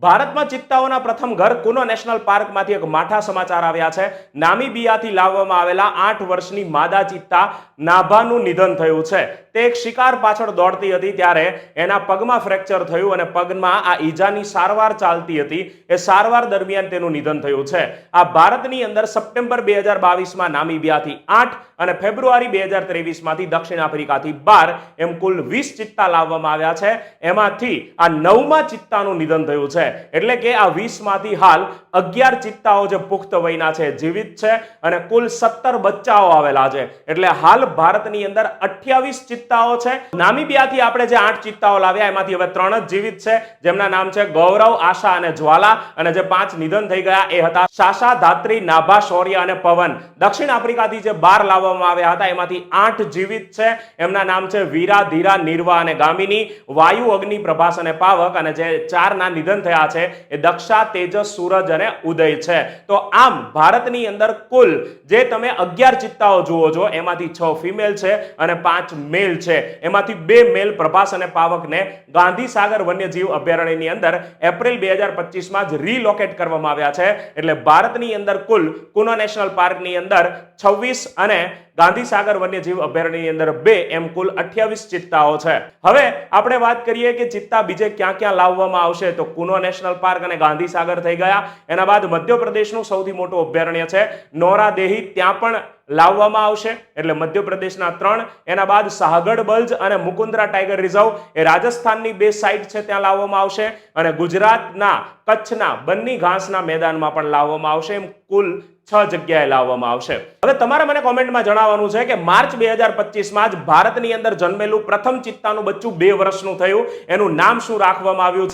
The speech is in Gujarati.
ભારતમાં ચિત્તાઓના પ્રથમ ઘર કુનો નેશનલ પાર્કમાંથી એક માઠા સમાચાર આવ્યા છે। નામીબિયાથી લાવવામાં આવેલા 8 વર્ષની માદા ચિત્તા નાભાનું નિધન થયું છે। તે એક શિકાર પાછળ દોડતી હતી ત્યારે એના પગમાં ફ્રેક્ચર થયું અને પગમાં આ ઈજાની સારવાર ચાલતી હતી। એ સારવાર દરમિયાન તેનું નિધન થયું છે। આ ભારતની અંદર સપ્ટેમ્બર 2022માં નામીબિયાથી 8 અને ફેબ્રુઆરી 2023માંથી દક્ષિણ આફ્રિકાથી 12 એમ કુલ 20 ચિત્તા લાવવામાં આવ્યા છે। એમાંથી આ 9મા ચિત્તાનું નિધન થયું છે। એટલે કે આ 20 માંથી હાલ 11 ચિત્તાઓ જે પુખ્ત વયના છે, જીવિત છે અને કુલ 17 બચ્ચાઓ આવેલા છે। એટલે હાલ ભારતની અંદર 28 ચિત્તાઓ છે। નામીબિયાથી આપણે જે 8 ચિત્તાઓ લાવ્યા એમાંથી હવે 3 જ જીવિત છે, જેમના નામ છે ગૌરવ, આશા અને જ્વાલા, અને જે 5 નિધન થઈ ગયા એ હતા સાશા, ધાત્રી, નાભા, શૌર્ય અને પવન। દક્ષિણ આફ્રિકાથી જે 12 લાવવામાં આવ્યા હતા એમાંથી 8 જીવિત છે, એમના નામ છે વીરા, ધીરા, નિર્વા અને ગામિની, વાયુ, અગ્નિ, પ્રભાસ અને પાવક, અને જે 4 ના નિધન થયા છે એ દક્ષા, તેજસ, સૂરજ અને ઉદય છે। તો આમ ભારતની અંદર કુલ જે તમે 11 ચિત્તાઓ જુઓ છો એમાંથી 6 ફિમેલ છે અને 5 મેલ છે। એમાંથી 2 મેલ પ્રભાસ અને પાવકને ગાંધી સાગર વન્યજીવ અભયારણ્યની અંદર એપ્રિલ 2025માં જ રીલોકેટ કરવામાં આવ્યા છે। એટલે ભારતની અંદર કુલ કુનો નેશનલ પાર્કની અંદર 26 અને ગાંધી સાગર વન્યજીવ અભયારણ્યની અંદર 2 એમ કુલ 28 ચિત્તાઓ છે। હવે આપણે વાત કરીએ કે ચિત્તા બીજે ક્યાં ક્યાં લાવવામાં આવશે, તો કુનો નેશનલ પાર્ક અને ગાંધી સાગર થઈ ગયા। એના બાદ મધ્યપ્રદેશનું સૌથી મોટું અભયારણ્ય છે નોરા દેહી, ત્યાં પણ લાવવામાં આવશે, એટલે મધ્યપ્રદેશના 3। એના બાદ શાહગઢ બલ્જ અને મુકુંદરા ટાઈગર રિઝર્વ એ રાજસ્થાનની 2 સાઇટ છે, ત્યાં લાવવામાં આવશે, અને ગુજરાતના કચ્છના બન્ની ઘાસના મેદાનમાં પણ લાવવામાં આવશે। એમ કુલ 6 જગ્યાએ લાવવામાં આવશે। હવે તમારે મને કોમેન્ટમાં જણાવવાનું છે કે માર્ચ 2025માં જ ભારતની અંદર જન્મેલું પ્રથમ ચિત્તાનું બચ્ચું 2 વર્ષનું થયું, એનું નામ શું રાખવામાં આવ્યું છે?